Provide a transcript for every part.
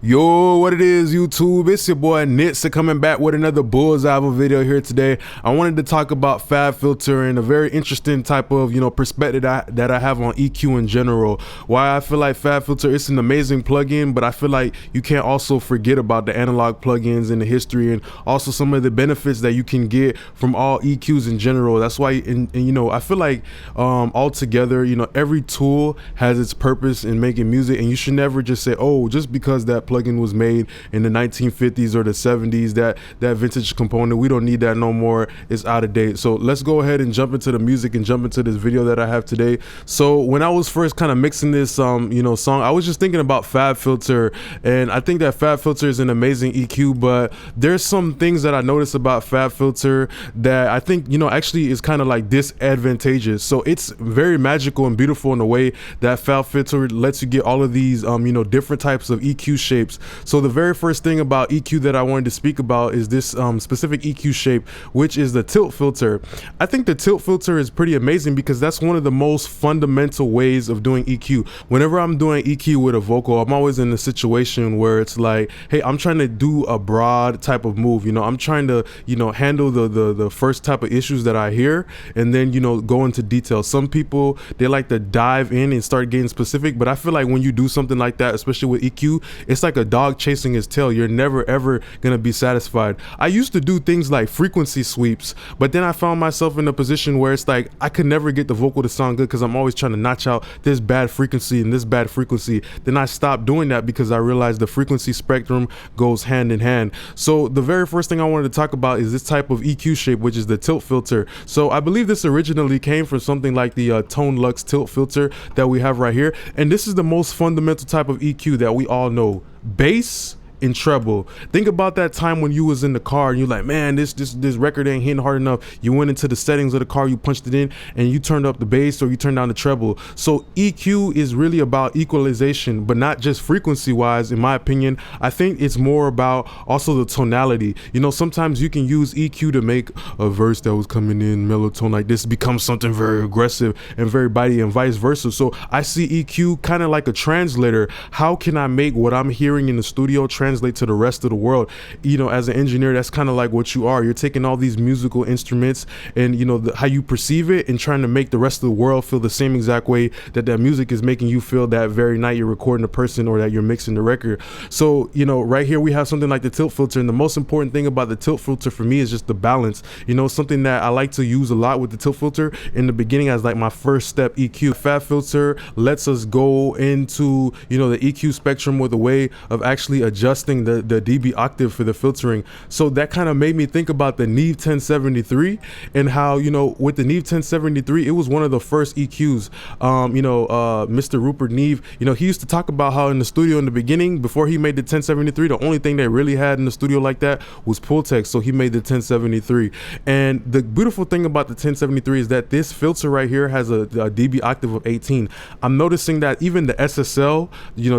Yo, what it is, YouTube? It's your boy Nix coming back with another bullseye of a video here today. I wanted to talk about FabFilter and a very interesting type of, perspective that I have on EQ in general. Why I feel like FabFilter is an amazing plugin, but I feel like you can't also forget about the analog plugins and the history and also some of the benefits that you can get from all EQs in general. That's why, I feel like altogether, every tool has its purpose in making music, and you should never just say, oh, just because that plugin was made in the 1950s or the 70s, that vintage component, we don't need that no more, it's out of date. So let's go ahead and jump into the music and jump into this video that I have today. So when I was first kind of mixing this song, I was just thinking about FabFilter, and I think that FabFilter is an amazing EQ, but there's some things that I noticed about FabFilter that I think actually is kind of like disadvantageous. So it's very magical and beautiful in a way that FabFilter lets you get all of these different types of EQ shapes. So the very first thing about EQ that I wanted to speak about is this specific EQ shape, which is the tilt filter. I think the tilt filter is pretty amazing because that's one of the most fundamental ways of doing EQ. Whenever I'm doing EQ with a vocal, I'm always in a situation where it's like, hey, I'm trying to do a broad type of move. I'm trying to handle the first type of issues that I hear, and then go into detail. Some people, they like to dive in and start getting specific, but I feel like when you do something like that, especially with EQ, it's like a dog chasing his tail. You're never ever gonna be satisfied. I used to do things like frequency sweeps, but then I found myself in a position where it's like I could never get the vocal to sound good because I'm always trying to notch out this bad frequency and this bad frequency. Then I stopped doing that because I realized the frequency spectrum goes hand in hand. So the very first thing I wanted to talk about is this type of EQ shape, which is the tilt filter. So I believe this originally came from something like the Tone Lux tilt filter that we have right here, and this is the most fundamental type of EQ that we all know: bass and treble. Think about that time when you was in the car and you're like, man, this record ain't hitting hard enough. You went into the settings of the car, you punched it in, and you turned up the bass or you turned down the treble. So EQ is really about equalization, but not just frequency wise. In my opinion, I think it's more about also the tonality. Sometimes you can use EQ to make a verse that was coming in mellow tone like this become something very aggressive and very bitey, and vice versa. So I see EQ kind of like a translator. How can I make what I'm hearing in the studio translate to the rest of the world? As an engineer, that's kind of like what you are. You're taking all these musical instruments and how you perceive it and trying to make the rest of the world feel the same exact way that music is making you feel that very night you're recording a person or that you're mixing the record. So right here we have something like the tilt filter, and the most important thing about the tilt filter for me is just the balance. Something that I like to use a lot with the tilt filter in the beginning as like my first step EQ. FabFilter lets us go into the EQ spectrum with a way of actually adjusting the dB octave for the filtering. So that kind of made me think about the Neve 1073 and how with the Neve 1073, it was one of the first EQs. Mr. Rupert Neve, he used to talk about how in the studio in the beginning, before he made the 1073, the only thing they really had in the studio like that was Pultex, so he made the 1073. And the beautiful thing about the 1073 is that this filter right here has a dB octave of 18. I'm noticing that even the SSL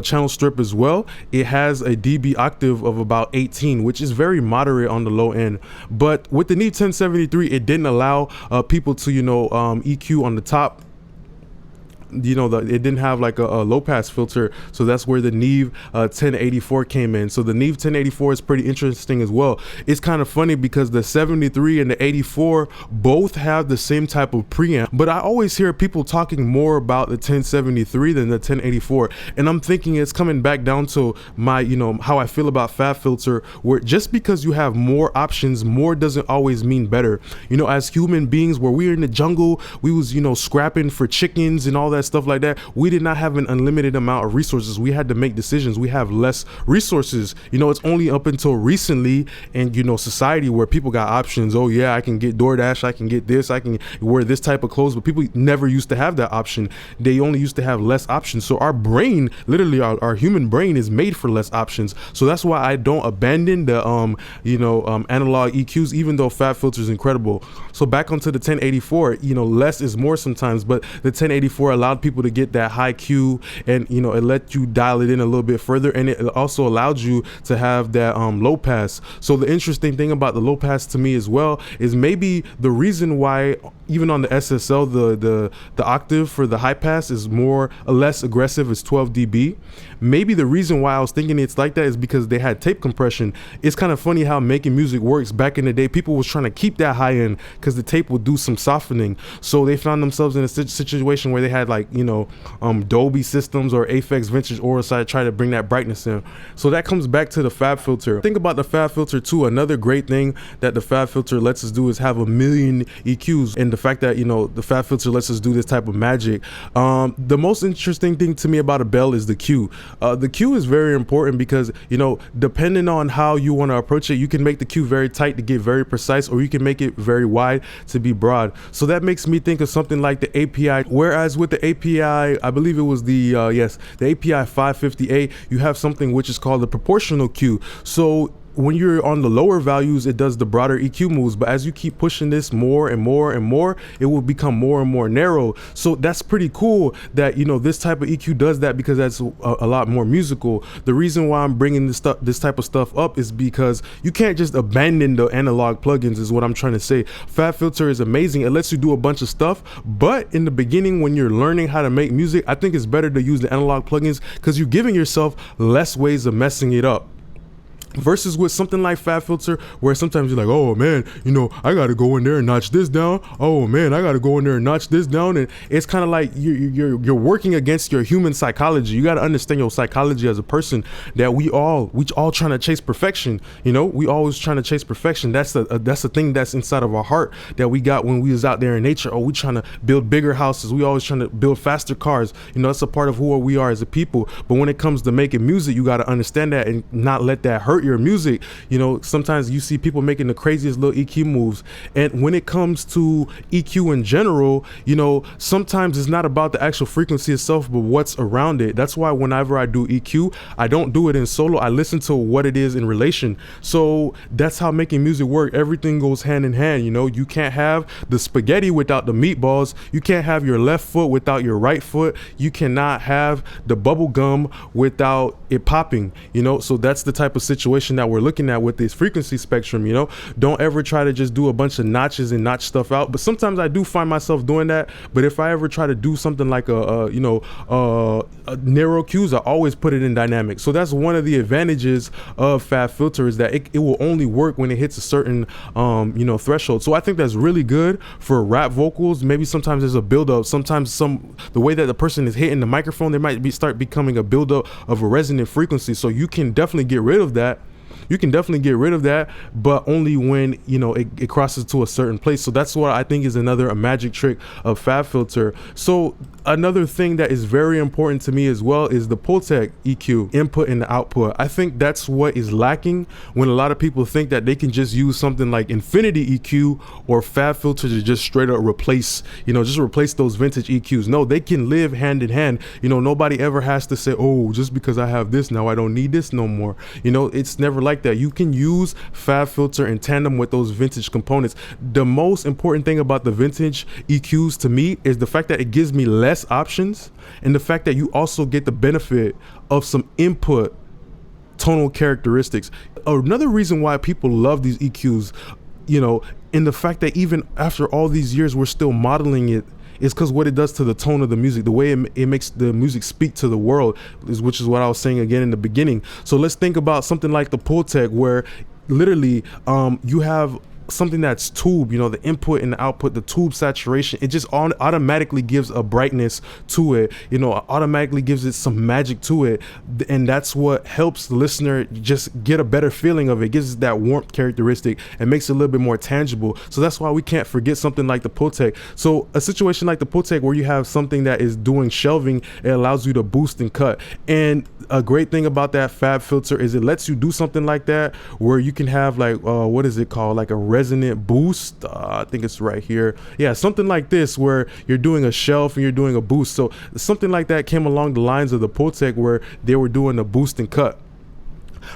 channel strip as well, it has a dB octave of about 18, which is very moderate on the low end. But with the Neve 1073, it didn't allow people to EQ on the top. It didn't have like a low pass filter, so that's where the Neve 1084 came in. So the Neve 1084 is pretty interesting as well. It's kind of funny because the 73 and the 84 both have the same type of preamp, but I always hear people talking more about the 1073 than the 1084, and I'm thinking it's coming back down to my how I feel about FabFilter, where just because you have more options, more doesn't always mean better. As human beings, where we were in the jungle, we was scrapping for chickens and all that stuff like that. We did not have an unlimited amount of resources. We had to make decisions. We have less resources. It's only up until recently in society where people got options. Oh yeah, I can get DoorDash, I can get this, I can wear this type of clothes, but people never used to have that option. They only used to have less options. So our brain, literally our human brain, is made for less options. So that's why I don't abandon the analog EQs, even though FabFilter is incredible. So back onto the 1084, less is more sometimes, but the 1084 allows allowed people to get that high Q, and you know, it let you dial it in a little bit further, and it also allowed you to have that low pass. So the interesting thing about the low pass to me as well is maybe the reason why even on the SSL the octave for the high pass is more or less aggressive, is 12 dB. Maybe the reason why I was thinking it's like that is because they had tape compression. It's kind of funny how making music works. Back in the day, people was trying to keep that high end because the tape would do some softening, so they found themselves in a situation where they had, like, you know, Dolby systems or Aphex Vintage Aural side try to bring that brightness in. So that comes back to the fab filter. Think about the fab filter too. Another great thing that the fab filter lets us do is have 1,000,000 EQs, and the fact that, you know, the fab filter lets us do this type of magic. The most interesting thing to me about a bell is the Q. The Q is very important because, you know, depending on how you want to approach it, you can make the Q very tight to get very precise, or you can make it very wide to be broad. So that makes me think of something like the API, whereas with the API, I believe it was the API 558, you have something which is called the proportional Q. So when you're on the lower values, it does the broader EQ moves, but as you keep pushing this more and more and more, it will become more and more narrow. So that's pretty cool that, you know, this type of EQ does that, because that's a lot more musical. The reason why I'm bringing this type of stuff up is because you can't just abandon the analog plugins, is what I'm trying to say. Fab filter is amazing. It lets you do a bunch of stuff, but in the beginning, when you're learning how to make music, I think it's better to use the analog plugins because you're giving yourself less ways of messing it up. Versus with something like fab filter, where sometimes you're like, oh man, you know, I gotta go in there and notch this down. Oh man, I gotta go in there and notch this down. And it's kind of like you're working against your human psychology. You gotta understand your psychology as a person, that we all trying to chase perfection. You know, we always trying to chase perfection. That's the thing that's inside of our heart that we got when we was out there in nature. Oh, we trying to build bigger houses. We always trying to build faster cars. You know, that's a part of who we are as a people. But when it comes to making music, you gotta understand that and not let that hurt your music. You know, sometimes you see people making the craziest little EQ moves, and when it comes to EQ in general, you know, sometimes it's not about the actual frequency itself, but what's around it. That's why whenever I do EQ, I don't do it in solo. I listen to what it is in relation. So that's how making music work. Everything goes hand in hand. You know, you can't have the spaghetti without the meatballs. You can't have your left foot without your right foot. You cannot have the bubble gum without it popping. You know, so that's the type of situation that we're looking at with this frequency spectrum. You know, don't ever try to just do a bunch of notches and notch stuff out. But sometimes I do find myself doing that. But if I ever try to do something like a narrow cues, I always put it in dynamic. So that's one of the advantages of fab filter, is that it will only work when it hits a certain threshold. So I think that's really good for rap vocals. Maybe sometimes there's a buildup. Sometimes the way that the person is hitting the microphone, there might start becoming a buildup of a resonant frequency. So you can definitely get rid of that. But only when, you know, it crosses to a certain place. So that's what I think is a magic trick of fab filter. So another thing that is very important to me as well is the Pultec EQ, input and the output. I think that's what is lacking when a lot of people think that they can just use something like Infinity EQ or fab filter to just straight up replace those vintage EQs. No, they can live hand in hand. You know, nobody ever has to say, oh, just because I have this now, I don't need this no more. You know, it's never like that. You can use fab filter in tandem with those vintage components. The most important thing about the vintage EQs to me is the fact that it gives me less options, and the fact that you also get the benefit of some input tonal characteristics. Another reason why people love these EQs, you know, in the fact that even after all these years we're still modeling it, is because what it does to the tone of the music, the way it makes the music speak to the world, which is what I was saying again in the beginning. So let's think about something like the Pultec, where literally you have something that's tube, you know, the input and the output, the tube saturation, it just automatically gives a brightness to it, you know, automatically gives it some magic to it, and that's what helps the listener just get a better feeling of it. Gives it that warmth characteristic and makes it a little bit more tangible. So that's why we can't forget something like the Pultec. So a situation like the Pultec, where you have something that is doing shelving, it allows you to boost and cut. And a great thing about that fab filter is it lets you do something like that, where you can have like what is it called, like a resonant boost. I think it's right here. Yeah, something like this, where you're doing a shelf and you're doing a boost. So something like that came along the lines of the Pultec, where they were doing a boost and cut.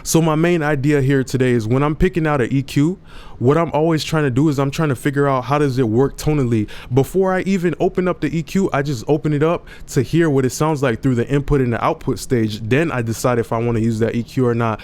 So my main idea here today is when I'm picking out an EQ, what I'm always trying to do is I'm trying to figure out how does it work tonally. Before I even open up the EQ, I just open it up to hear what it sounds like through the input and the output stage. Then I decide if I want to use that EQ or not.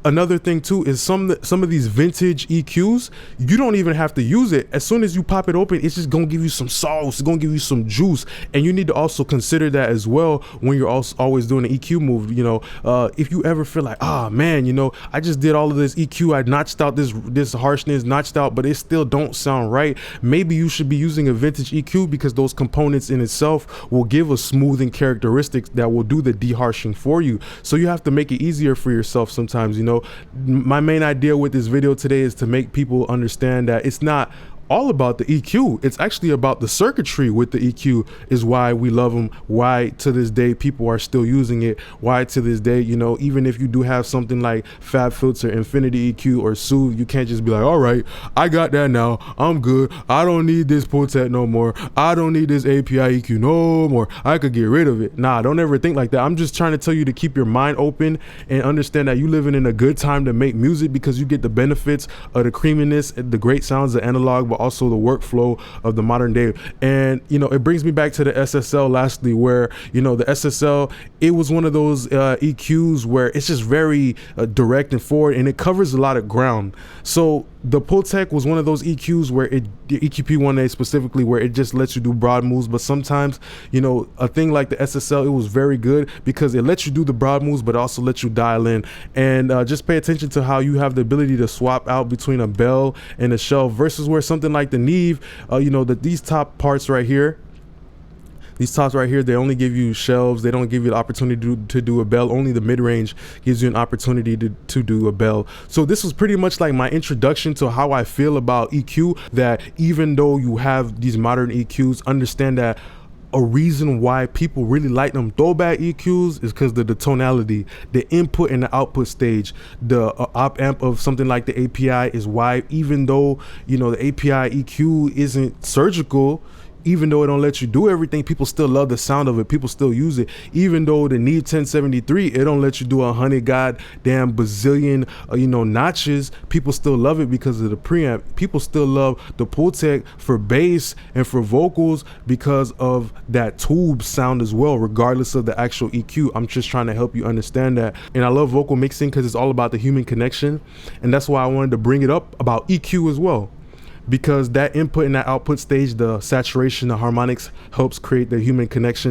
Another thing too is some of these vintage EQs, you don't even have to use it. As soon as you pop it open, it's just gonna give you some sauce, it's gonna give you some juice. And you need to also consider that as well when you're also always doing an EQ move. You know, if you ever feel like, ah man, you know, I just did all of this EQ, I notched out this harshness, notched out, but it still don't sound right. Maybe you should be using a vintage EQ because those components in itself will give a smoothing characteristics that will do the deharshing for you. So you have to make it easier for yourself sometimes, you know. My main idea with this video today is to make people understand that it's not all about the EQ. It's actually about the circuitry with the EQ is why we love them, why to this day people are still using it, why to this day, you know, even if you do have something like FabFilter, Infinity EQ, or Soothe, you can't just be like, all right, I got that now, I'm good, I don't need this Pultec no more, I don't need this API EQ no more, I could get rid of it. Nah, don't ever think like that. I'm just trying to tell you to keep your mind open and understand that you living in a good time to make music because you get the benefits of the creaminess, the great sounds of analog, but also the workflow of the modern day. And you know, it brings me back to the SSL lastly, where you know the SSL, it was one of those EQs where it's just very direct and forward, and it covers a lot of ground. So the Pultec was one of those EQs where the EQP1A specifically, where it just lets you do broad moves. But sometimes, you know, a thing like the SSL, it was very good because it lets you do the broad moves, but also lets you dial in. And just pay attention to how you have the ability to swap out between a bell and a shelf versus where something like the Neve, you know, these top parts right here, these tops right here, they only give you shelves. They don't give you the opportunity to do a bell. Only the mid-range gives you an opportunity to do a bell. So this was pretty much like my introduction to how I feel about EQ, that even though you have these modern EQs, understand that a reason why people really like them throwback EQs is because of the tonality, the input and the output stage. The op amp of something like the API is why, even though, you know, the API EQ isn't surgical, even though it don't let you do everything, people still love the sound of it. People still use it. Even though the Neve 1073, it don't let you do 100 goddamn bazillion, you know, notches, people still love it because of the preamp. People still love the Pultec for bass and for vocals because of that tube sound as well, regardless of the actual EQ. I'm just trying to help you understand that. And I love vocal mixing because it's all about the human connection. And that's why I wanted to bring it up about EQ as well, because that input and that output stage, the saturation, the harmonics helps create the human connection.